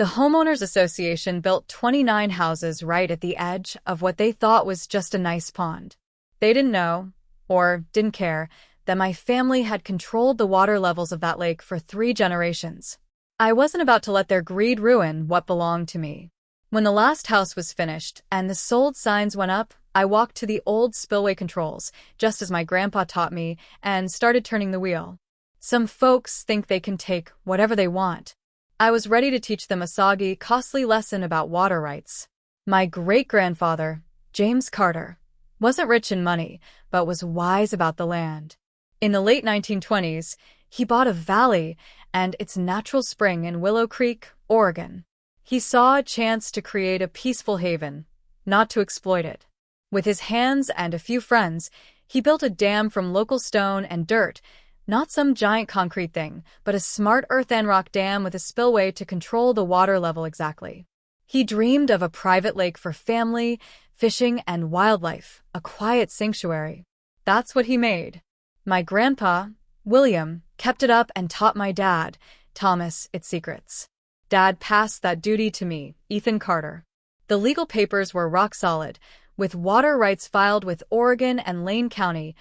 The homeowners association built 29 houses right at the edge of what they thought was just a nice pond. They didn't know, or didn't care, that my family had controlled the water levels of that lake for 3 generations. I wasn't about to let their greed ruin what belonged to me. When the last house was finished and the sold signs went up, I walked to the old spillway controls, just as my grandpa taught me, and started turning the wheel. Some folks think they can take whatever they want. I was ready to teach them a soggy, costly lesson about water rights. My great-grandfather, James Carter, wasn't rich in money, but was wise about the land. In the late 1920s, he bought a valley and its natural spring in Willow Creek, Oregon. He saw a chance to create a peaceful haven, not to exploit it. With his hands and a few friends, he built a dam from local stone and dirt, not some giant concrete thing, but a smart earth and rock dam with a spillway to control the water level exactly. He dreamed of a private lake for family, fishing, and wildlife, a quiet sanctuary. That's what he made. My grandpa, William, kept it up and taught my dad, Thomas, its secrets. Dad passed that duty to me, Ethan Carter. The legal papers were rock solid, with water rights filed with Oregon and Lane County,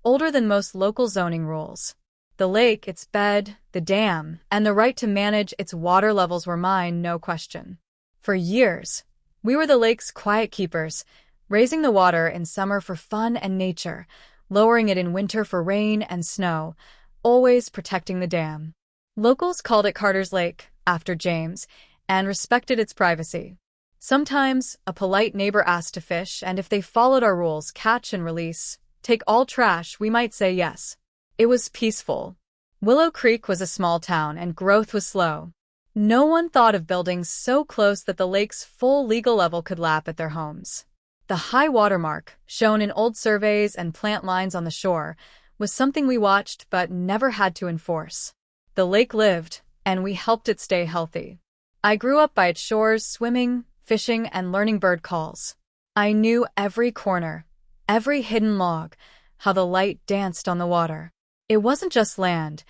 older than most local zoning rules. The lake, its bed, the dam, and the right to manage its water levels were mine, no question. For years, we were the lake's quiet keepers, raising the water in summer for fun and nature, lowering it in winter for rain and snow, always protecting the dam. Locals called it Carter's Lake, after James, and respected its privacy. Sometimes, a polite neighbor asked to fish, and if they followed our rules, catch and release, take all trash, we might say yes. It was peaceful. Willow Creek was a small town, and growth was slow. No one thought of building so close that the lake's full legal level could lap at their homes. The high water mark, shown in old surveys and plant lines on the shore, was something we watched but never had to enforce. The lake lived, and we helped it stay healthy. I grew up by its shores, swimming, fishing, and learning bird calls. I knew every corner, every hidden log, how the light danced on the water. It wasn't just land.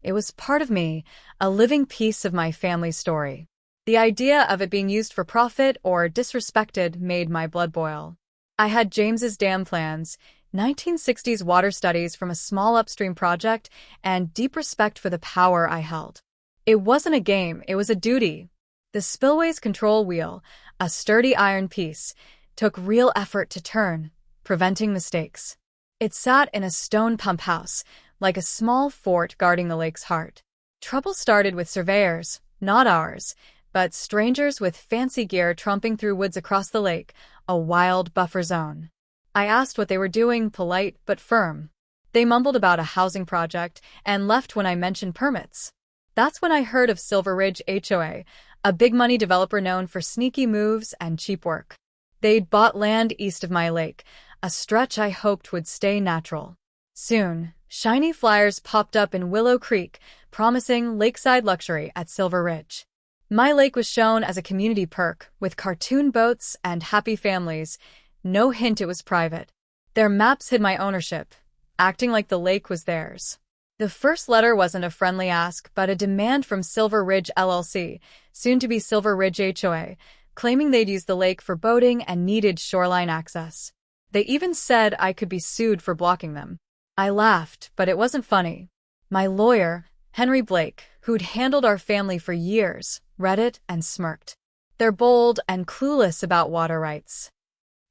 It was part of me, a living piece of my family's story. The idea of it being used for profit or disrespected made my blood boil. I had James's dam plans, 1960s water studies from a small upstream project, and deep respect for the power I held. It wasn't a game, it was a duty. The spillway's control wheel, a sturdy iron piece, took real effort to turn, preventing mistakes. It sat in a stone pump house, like a small fort guarding the lake's heart. Trouble started with surveyors, not ours, but strangers with fancy gear tromping through woods across the lake, a wild buffer zone. I asked what they were doing, polite but firm. They mumbled about a housing project and left when I mentioned permits. That's when I heard of Silver Ridge HOA, a big-money developer known for sneaky moves and cheap work. They'd bought land east of my lake, a stretch I hoped would stay natural. Soon, shiny flyers popped up in Willow Creek, promising lakeside luxury at Silver Ridge. My lake was shown as a community perk, with cartoon boats and happy families, no hint it was private. Their maps hid my ownership, acting like the lake was theirs. The first letter wasn't a friendly ask, but a demand from Silver Ridge LLC, soon to be Silver Ridge HOA, claiming they'd use the lake for boating and needed shoreline access. They even said I could be sued for blocking them. I laughed, but it wasn't funny. My lawyer, Henry Blake, who'd handled our family for years, read it and smirked. They're bold and clueless about water rights.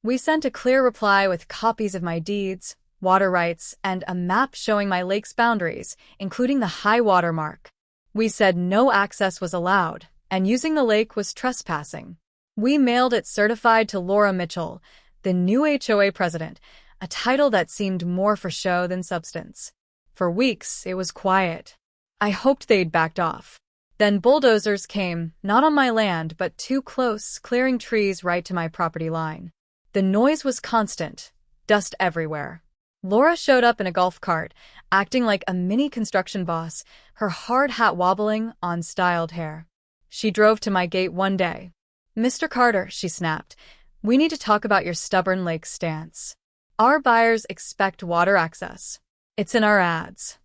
We sent a clear reply with copies of my deeds, water rights, and a map showing my lake's boundaries, including the high water mark. We said no access was allowed, and using the lake was trespassing. We mailed it certified to Laura Mitchell, the new HOA president, a title that seemed more for show than substance. For weeks, it was quiet. I hoped they'd backed off. Then bulldozers came, not on my land, but too close, clearing trees right to my property line. The noise was constant, dust everywhere. Laura showed up in a golf cart, acting like a mini construction boss, her hard hat wobbling on styled hair. She drove to my gate one day. "Mr. Carter," she snapped, "we need to talk about your stubborn lake stance. Our buyers expect water access. It's in our ads."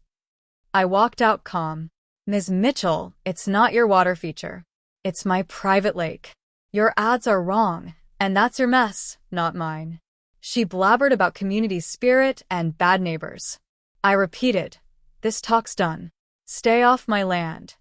I walked out calm. "Ms. Mitchell, it's not your water feature. It's my private lake. Your ads are wrong, and that's your mess, not mine. She blabbered about community spirit and bad neighbors. I repeated, this talk's done. Stay off my land.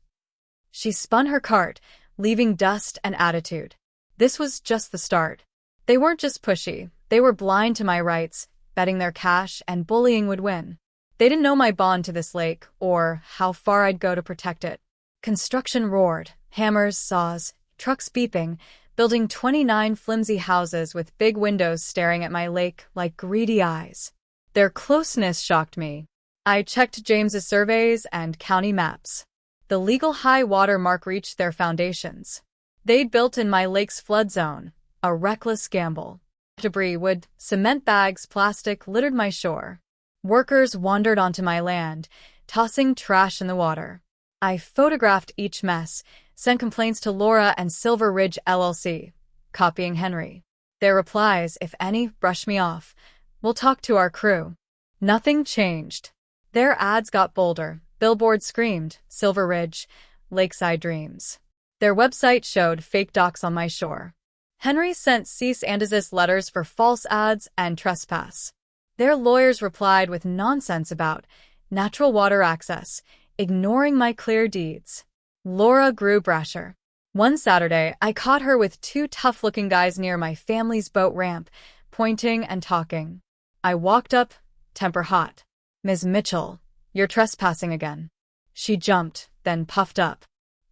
She spun her cart, leaving dust and attitude. This was just the start. They weren't just pushy, they were blind to my rights, betting their cash and bullying would win. They didn't know my bond to this lake, or how far I'd go to protect it. Construction roared, hammers, saws, trucks beeping, building 29 flimsy houses with big windows staring at my lake like greedy eyes. Their closeness shocked me. I checked James's surveys and county maps. The legal high water mark reached their foundations. They'd built in my lake's flood zone, a reckless gamble. Debris, wood, cement bags, plastic littered my shore. Workers wandered onto my land, tossing trash in the water. I photographed each mess, sent complaints to Laura and Silver Ridge LLC, copying Henry. Their replies, if any, brushed me off. We'll talk to our crew. Nothing changed. Their ads got bolder. Billboards screamed, Silver Ridge, Lakeside Dreams. Their website showed fake docks on my shore. Henry sent cease and desist letters for false ads and trespass. Their lawyers replied with nonsense about natural water access, ignoring my clear deeds. Laura grew brasher. One Saturday, I caught her with two tough-looking guys near my family's boat ramp, pointing and talking. I walked up, temper hot. Ms. Mitchell, you're trespassing again. She jumped, then puffed up.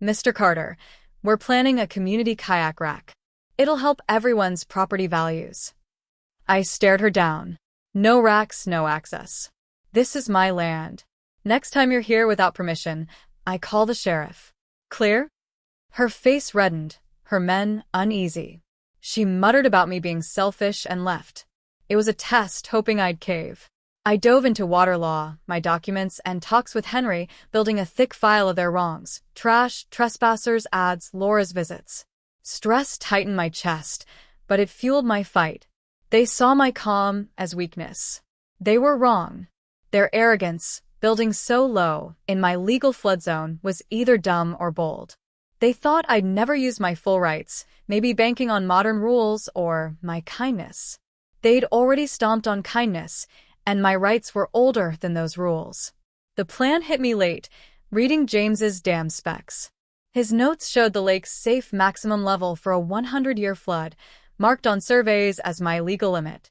Mr. Carter, we're planning a community kayak rack. It'll help everyone's property values. I stared her down. No racks, no access. This is my land. Next time you're here without permission, I call the sheriff. Clear? Her face reddened, her men uneasy. She muttered about me being selfish and left. It was a test, hoping I'd cave. I dove into water law, my documents, and talks with Henry, building a thick file of their wrongs. Trash, trespassers, ads, Laura's visits. Stress tightened my chest, but it fueled my fight. They saw my calm as weakness. They were wrong. Their arrogance, building so low, in my legal flood zone, was either dumb or bold. They thought I'd never use my full rights, maybe banking on modern rules or my kindness. They'd already stomped on kindness, and my rights were older than those rules. The plan hit me late, reading James's dam specs. His notes showed the lake's safe maximum level for a 100-year flood, marked on surveys as my legal limit.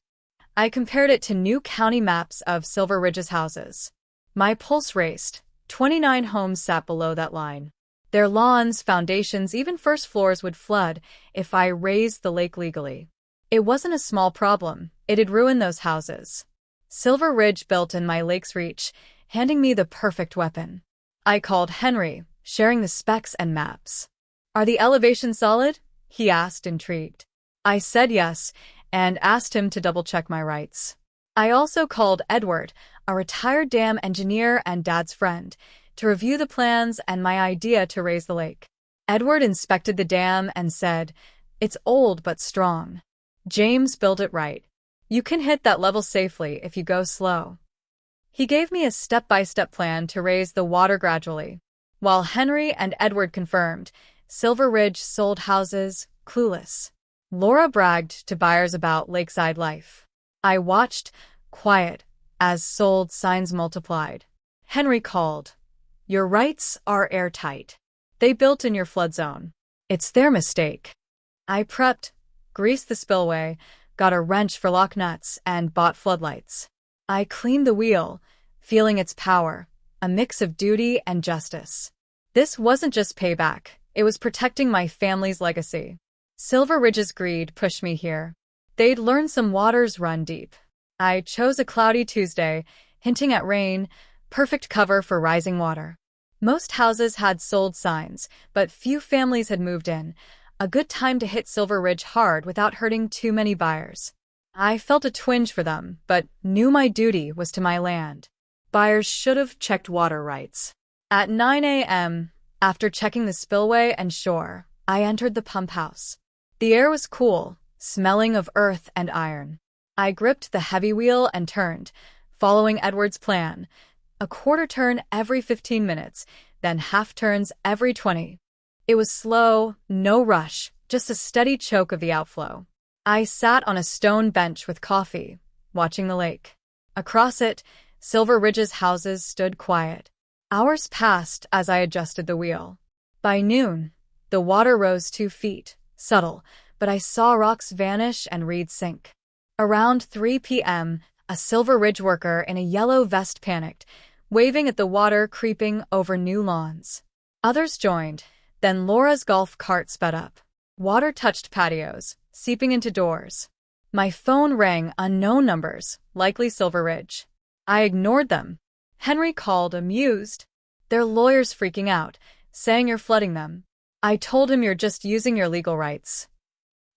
I compared it to new county maps of Silver Ridge's houses. My pulse raced. 29 homes sat below that line. Their lawns, foundations, even first floors would flood if I raised the lake legally. It wasn't a small problem. It'd ruin those houses. Silver Ridge built in my lake's reach, handing me the perfect weapon. I called Henry, sharing the specs and maps. Are the elevations solid? He asked, intrigued. I said yes, and asked him to double-check my rights. I also called Edward, a retired dam engineer and Dad's friend, to review the plans and my idea to raise the lake. Edward inspected the dam and said, "It's old but strong. James built it right. You can hit that level safely if you go slow." He gave me a step-by-step plan to raise the water gradually. While Henry and Edward confirmed, Silver Ridge sold houses, clueless. Laura bragged to buyers about lakeside life. I watched, quiet, as sold signs multiplied. Henry called. "Your rights are airtight. They built in your flood zone. It's their mistake." I prepped, greased the spillway, got a wrench for lock nuts, and bought floodlights. I cleaned the wheel, feeling its power, a mix of duty and justice. This wasn't just payback, it was protecting my family's legacy. Silver Ridge's greed pushed me here. They'd learned some waters run deep. I chose a cloudy Tuesday, hinting at rain, perfect cover for rising water. Most houses had sold signs, but few families had moved in. A good time to hit Silver Ridge hard without hurting too many buyers. I felt a twinge for them, but knew my duty was to my land. Buyers should have checked water rights. At 9 a.m., after checking the spillway and shore, I entered the pump house. The air was cool, smelling of earth and iron. I gripped the heavy wheel and turned, following Edward's plan. A quarter turn every 15 minutes, then half turns every 20. It was slow, no rush, just a steady choke of the outflow. I sat on a stone bench with coffee, watching the lake. Across it, Silver Ridge's houses stood quiet. Hours passed as I adjusted the wheel. By noon, the water rose 2 feet, subtle, but I saw rocks vanish and reeds sink. Around 3 p.m., a Silver Ridge worker in a yellow vest panicked, waving at the water creeping over new lawns. Others joined, then Laura's golf cart sped up. Water touched patios, seeping into doors. My phone rang unknown numbers, likely Silver Ridge. I ignored them. Henry called, amused. Their lawyer's freaking out, saying you're flooding them. I told him you're just using your legal rights.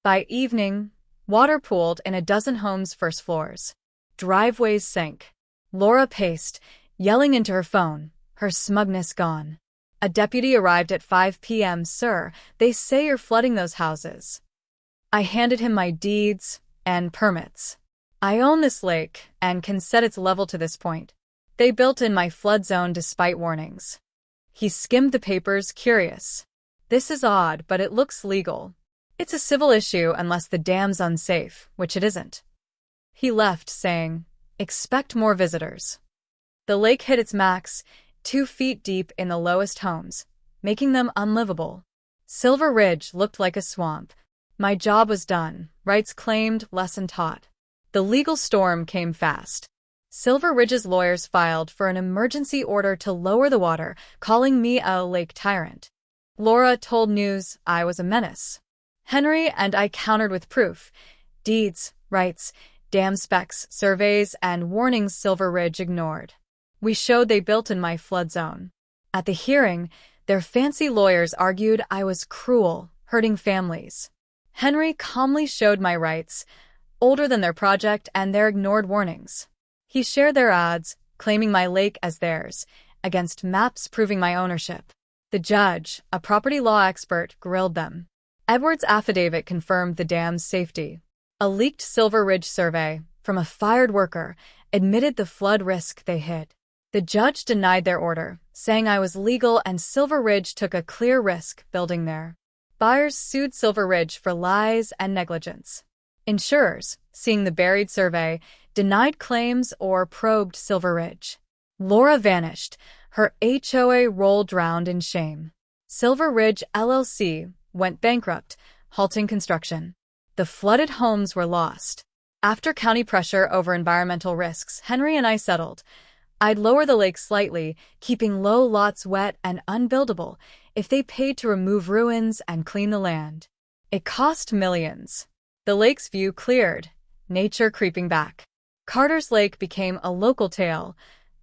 By evening, water pooled in a dozen homes' first floors. Driveways sank. Laura paced, yelling into her phone, her smugness gone. A deputy arrived at 5 p.m. Sir, they say you're flooding those houses. I handed him my deeds and permits. I own this lake and can set its level to this point. They built in my flood zone despite warnings. He skimmed the papers, curious. This is odd, but it looks legal. It's a civil issue unless the dam's unsafe, which it isn't. He left, saying, expect more visitors. The lake hit its max, 2 feet deep in the lowest homes, making them unlivable. Silver Ridge looked like a swamp. My job was done, rights claimed, lesson taught. The legal storm came fast. Silver Ridge's lawyers filed for an emergency order to lower the water, calling me a lake tyrant. Laura told News I was a menace. Henry and I countered with proof. Deeds, rights, dam specs, surveys, and warnings Silver Ridge ignored. We showed they built in my flood zone. At the hearing, their fancy lawyers argued I was cruel, hurting families. Henry calmly showed my rights, older than their project and their ignored warnings. He shared their odds, claiming my lake as theirs, against maps proving my ownership. The judge, a property law expert, grilled them. Edwards' affidavit confirmed the dam's safety. A leaked Silver Ridge survey, from a fired worker, admitted the flood risk they hid. The judge denied their order, saying I was legal and Silver Ridge took a clear risk building there. Buyers sued Silver Ridge for lies and negligence. Insurers, seeing the buried survey, denied claims or probed Silver Ridge. Laura vanished, her HOA role drowned in shame. Silver Ridge LLC went bankrupt, halting construction. The flooded homes were lost. After county pressure over environmental risks, Henry and I settled. I'd lower the lake slightly, keeping low lots wet and unbuildable, if they paid to remove ruins and clean the land. It cost millions. The lake's view cleared, nature creeping back. Carter's Lake became a local tale.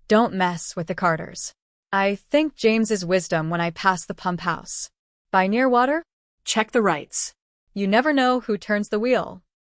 Don't mess with the Carters. I thank James's wisdom when I passed the pump house. Buy near water? Check the rights. You never know who turns the wheel.